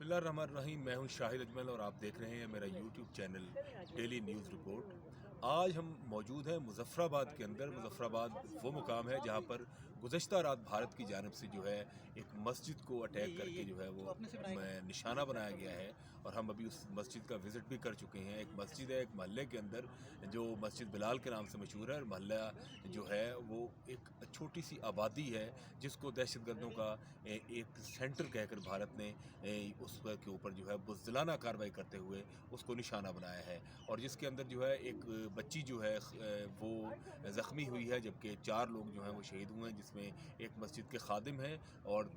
बिस्मिल्लाहिर्रहमानिर्रहीम। मैं हूं शाहिद अजमल और आप देख रहे हैं मेरा YouTube channel daily news report. आज हम मौजूद हैं मुज़फ़्फ़राबाद के अंदर। मुज़फ़्फ़राबाद वो मुकाम है जहां पर गुज़श्ता रात भारत की जानिब से जो है एक मस्जिद को अटैक करके जो है वो निशाना बनाया गया है, और हम अभी उस मस्जिद का विज़िट भी कर चुके हैं। एक मस्जिद है एक महल्ले के अंदर जो मस्जिद बिलाल के नाम से मशहूर है, और महल्ला जो है वो एक छोटी सी आबादी है जिसको दहशतगर्दों का एक सेंटर कहकर भारत ने उस के ऊपर जो है बुज़दिलाना कार्रवाई करते हुए उसको निशाना बनाया है, और जिसके अंदर जो है एक बच्ची जो है वो ज़ख्मी हुई है, जबकि 4 लोग जो हैं वो शहीद हुए हैं, जिसमें एक मस्जिद के खादिम हैं और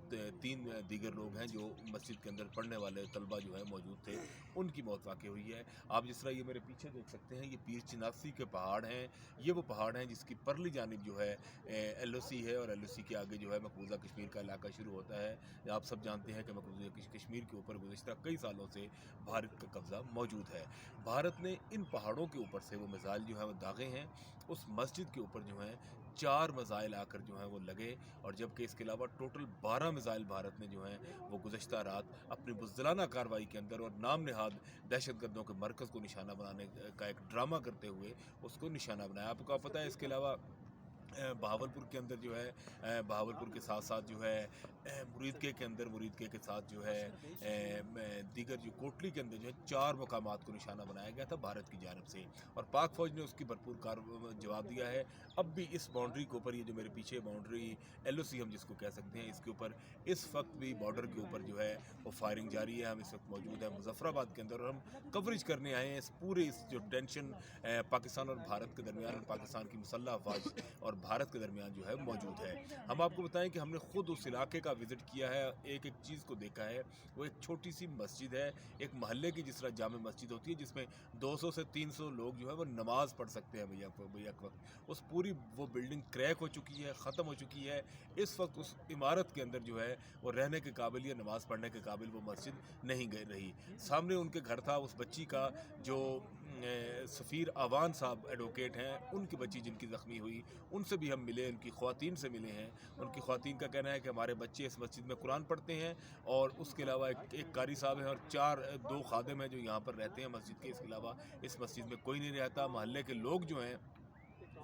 3 दीगर लोग हैं जो मस्जिद के अंदर पढ़ने वाले तलबा जो है मौजूद थे, उनकी मौत वाक़ई हुई है। आप जिस तरह ये मेरे पीछे देख सकते हैं, ये पीर चिनासी के पहाड़ हैं। ये वो पहाड़ हैं जिसकी परली जानिब जो है LOC है, और LOC के आगे जो है मकबूजा कश्मीर का इलाका शुरू होता है। आप सब जानते हैं कि मकबूजा कश्मीर के ऊपर गुज़श्ता कई सालों से भारत का कब्ज़ा मौजूद है। भारत ने इन पहाड़ों के ऊपर से वो मिसाइल जो है वो दागे हैं। उस मस्जिद के ऊपर जो है 4 मिसाइल आकर जो है वो लगे, और जबकि इसके अलावा टोटल 12 मिसाइल भारत ने जो है वो गुज़श्ता रात अपनी बुज़दिलाना कार्रवाई के अंदर और नाम नहाद दहशतगर्दों के मरकज़ को निशाना बनाने का एक ड्रामा करते हुए उसको निशाना बनाया। आपको पता है इसके अलावा बहावलपुर के अंदर जो है बहावलपुर के साथ साथ जो है मुरीदके के अंदर मुरीदके के साथ जो है दीगर जो कोटली के अंदर जो है 4 मकामात को निशाना बनाया गया था भारत की जानिब से, और पाक फ़ौज ने उसकी भरपूर जवाब दिया है। अब भी इस बाउंड्री के ऊपर, ये जो मेरे पीछे बाउंड्री LOC हम जिसको कह सकते हैं, इसके ऊपर इस वक्त भी बॉर्डर के ऊपर जो है वो फायरिंग जारी है। हम इस वक्त मौजूद हैं मुज़फ़्फ़राबाद के अंदर, और हम कवरेज करने आए हैं इस जो टेंशन पाकिस्तान और भारत के दरमियान, और पाकिस्तान की मुसल्लह अफ़वाज और भारत के दरमियान जो है मौजूद है। हम आपको बताएं कि हमने खुद उस इलाके का विज़िट किया है, एक एक चीज़ को देखा है। वो एक छोटी सी मस्जिद है, एक महल्ले की जिस तरह जामे मस्जिद होती है जिसमें 200 से 300 लोग जो है वो नमाज पढ़ सकते हैं भैया वक्त। उस पूरी वो बिल्डिंग क्रैक हो चुकी है, ख़त्म हो चुकी है। इस वक्त उस इमारत के अंदर जो है वो रहने के काबिल या नमाज़ पढ़ने के काबिल वो मस्जिद नहीं गई रही। सामने उनके घर था उस बच्ची का जो सफ़ीर आवान साहब एडवोकेट हैं, उनकी बच्ची जिनकी ज़ख्मी हुई, उनसे भी हम मिले, उनकी ख़वातीन से मिले हैं। उनकी ख़वातीन का कहना है कि हमारे बच्चे इस मस्जिद में कुरान पढ़ते हैं, और उसके अलावा एक कारी साहब हैं और 2 खादिम हैं जो यहाँ पर रहते हैं मस्जिद के। इसके अलावा इस मस्जिद में कोई नहीं रहता। महल्ले के लोग जो हैं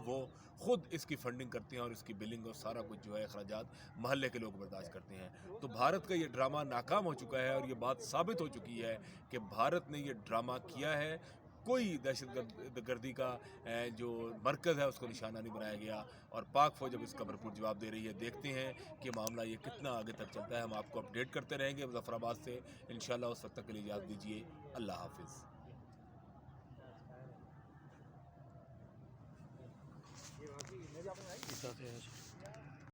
वो खुद इसकी फंडिंग करते हैं, और इसकी बिलिंग और सारा कुछ जो है अखराजात महल्ले के लोग बर्दाश्त करते हैं। तो भारत का ये ड्रामा नाकाम हो चुका है, और ये बात साबित हो चुकी है कि भारत ने ये ड्रामा किया है। कोई दहशतगर्दी का जो मरकज़ है उसको निशाना नहीं बनाया गया, और पाक फ़ौज अब इसका भरपूर जवाब दे रही है। देखते हैं कि मामला ये कितना आगे तक चलता है। हम आपको अपडेट करते रहेंगे मुज़फ़्फ़राबाद से इंशाअल्लाह। उस वक्त तक के लिए इजाज़त दीजिए। अल्लाह हाफ़िज़। ये